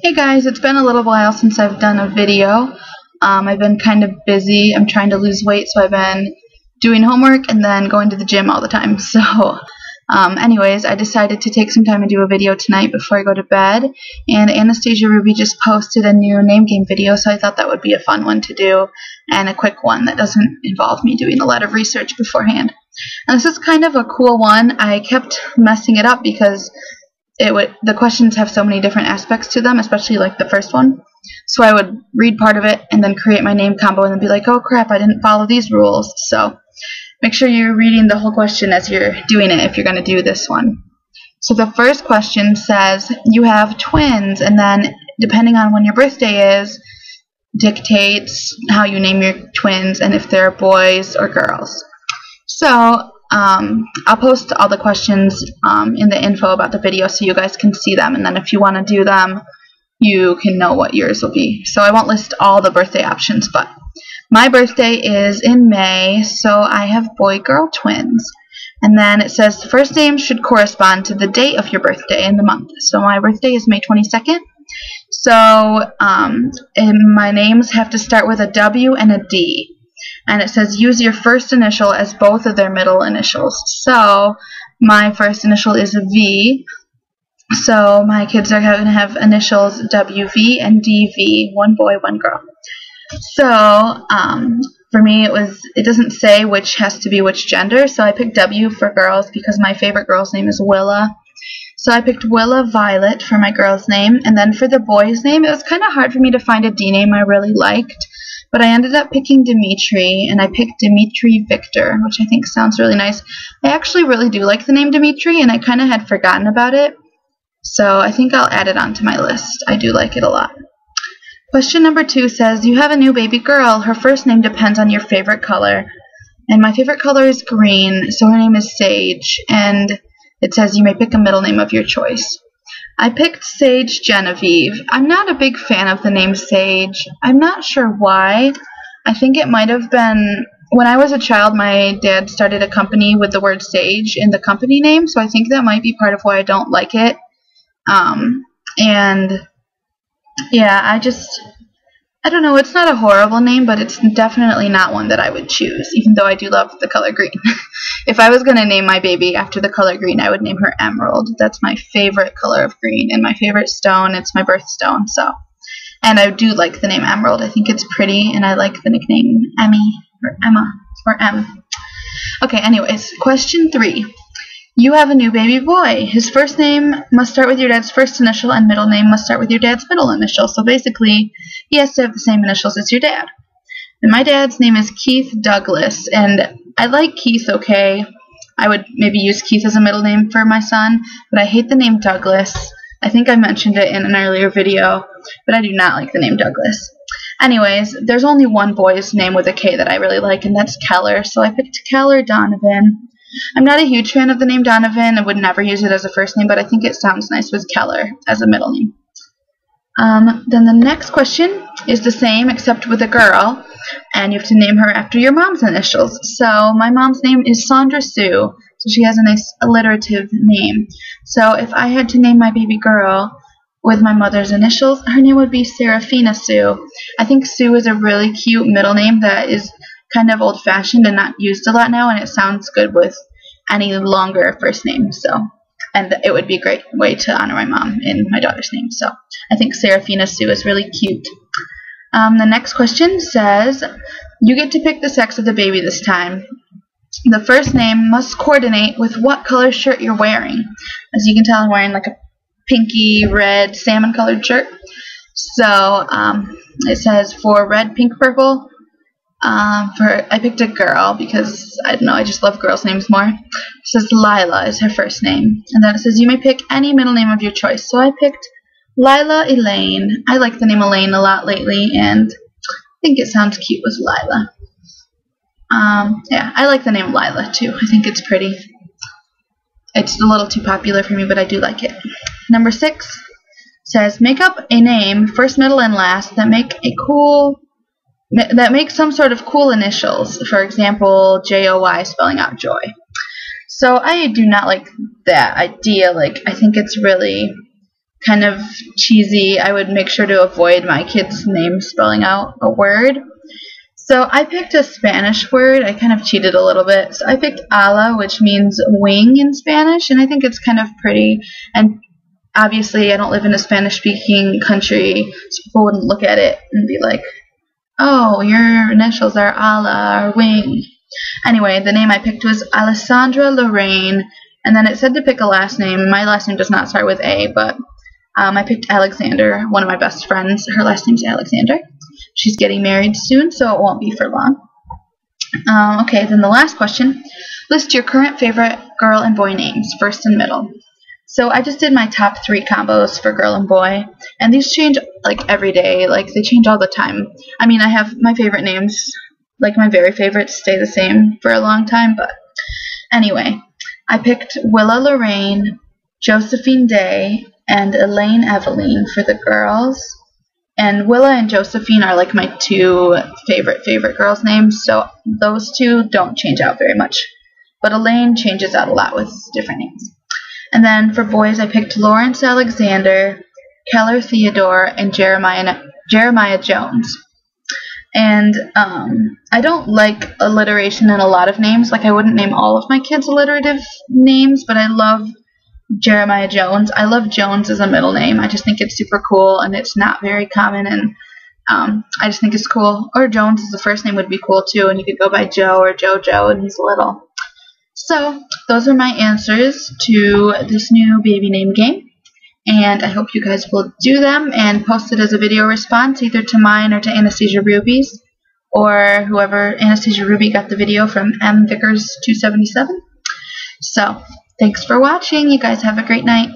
Hey guys, it's been a little while since I've done a video. I've been kind of busy. I'm trying to lose weight, so I've been doing homework and then going to the gym all the time. So, anyways, I decided to take some time and do a video tonight before I go to bed. And AnastasiaRuby just posted a new name game video, so I thought that would be a fun one to do and a quick one that doesn't involve me doing a lot of research beforehand. And this is kind of a cool one. I kept messing it up because the questions have so many different aspects to them, especially like the first one. So I would read part of it and then create my name combo and then be like, oh crap, I didn't follow these rules. So make sure you're reading the whole question as you're doing it if you're going to do this one. So the first question says, you have twins, and then depending on when your birthday is, dictates how you name your twins and if they're boys or girls. So I'll post all the questions in the info about the video so you guys can see them, and then if you want to do them, you can know what yours will be. So I won't list all the birthday options, but my birthday is in May, so I have boy-girl twins. And then it says the first name should correspond to the date of your birthday and the month. So my birthday is May 22nd. So my names have to start with a W and a D. And it says use your first initial as both of their middle initials. So my first initial is a V. So my kids are going to have initials WV and DV, one boy, one girl. So for me it doesn't say which has to be which gender, so I picked W for girls because my favorite girl's name is Willa. So I picked Willa Violet for my girl's name, and then for the boy's name it was kind of hard for me to find a D name I really liked. But I ended up picking Dimitri, and I picked Dimitri Victor, which I think sounds really nice. I actually really do like the name Dimitri, and I kind of had forgotten about it. So I think I'll add it onto my list. I do like it a lot. Question number 2 says, you have a new baby girl. Her first name depends on your favorite color. And my favorite color is green, so her name is Sage. And it says you may pick a middle name of your choice. I picked Sage Genevieve. I'm not a big fan of the name Sage. I'm not sure why. I think it might have been when I was a child, my dad started a company with the word Sage in the company name, so I think that might be part of why I don't like it. And yeah, I don't know, it's not a horrible name, but it's definitely not one that I would choose, even though I do love the color green. If I was going to name my baby after the color green, I would name her Emerald. That's my favorite color of green, and my favorite stone. It's my birthstone, so. And I do like the name Emerald. I think it's pretty, and I like the nickname Emmy, or Emma, or M. Okay, anyways, question 3. You have a new baby boy. His first name must start with your dad's first initial, and middle name must start with your dad's middle initial. So basically, he has to have the same initials as your dad. And my dad's name is Keith Douglas, and I like Keith okay. I would maybe use Keith as a middle name for my son, but I hate the name Douglas. I think I mentioned it in an earlier video, but I do not like the name Douglas. Anyways, there's only one boy's name with a K that I really like, and that's Keller, so I picked Keller Donovan. I'm not a huge fan of the name Donovan. I would never use it as a first name, but I think it sounds nice with Keller as a middle name. Then the next question is the same except with a girl, and you have to name her after your mom's initials. So my mom's name is Sandra Sue, so she has a nice alliterative name. So if I had to name my baby girl with my mother's initials, her name would be Serafina Sue. I think Sue is a really cute middle name that is kind of old-fashioned and not used a lot now, and it sounds good with any longer first name. And it would be a great way to honor my mom in my daughter's name. So I think Serafina Sue is really cute. The next question says, you get to pick the sex of the baby this time. The first name must coordinate with what color shirt you're wearing. As you can tell, I'm wearing like a pinky red salmon colored shirt. So it says for red, pink, purple. I picked a girl because, I don't know, I just love girls' names more. It says Lila is her first name. And then it says you may pick any middle name of your choice. So I picked Lila Elaine. I like the name Elaine a lot lately, and I think it sounds cute with Lila. Yeah, I like the name Lila too. I think it's pretty. It's a little too popular for me, but I do like it. Number 6 says make up a name, first, middle, and last, that make some sort of cool initials. For example, J-O-Y, spelling out joy. So I do not like that idea. Like, I think it's really kind of cheesy, I would make sure to avoid my kid's name spelling out a word. So I picked a Spanish word. I kind of cheated a little bit. So I picked ala, which means wing in Spanish, and I think it's kind of pretty. And obviously, I don't live in a Spanish-speaking country, so people wouldn't look at it and be like, oh, your initials are ala or wing. Anyway, the name I picked was Alessandra Lorraine, and then it said to pick a last name. My last name does not start with A, but I picked Alexander, one of my best friends. Her last name's Alexander. She's getting married soon, so it won't be for long. Okay, then the last question. List your current favorite girl and boy names, first and middle. So I just did my top 3 combos for girl and boy, and these change like every day. Like they change all the time. I mean, I have my favorite names, like my very favorites stay the same for a long time, but anyway, I picked Willa Lorraine, Josephine Day, and Elaine Eveline for the girls. And Willa and Josephine are like my 2 favorite girls' names, so those 2 don't change out very much. But Elaine changes out a lot with different names. And then for boys, I picked Lawrence Alexander, Keller Theodore, and Jeremiah Jones. And I don't like alliteration in a lot of names. Like I wouldn't name all of my kids alliterative names, but I love Jeremiah Jones. I love Jones as a middle name. I just think it's super cool, and it's not very common, and I just think it's cool. Or Jones as the first name would be cool too, and you could go by Joe or JoJo, and he's little. So those are my answers to this new baby name game, and I hope you guys will do them and post it as a video response either to mine or to AnastasiaRuby's, or whoever AnastasiaRuby got the video from mvickers277. So thanks for watching. You guys have a great night.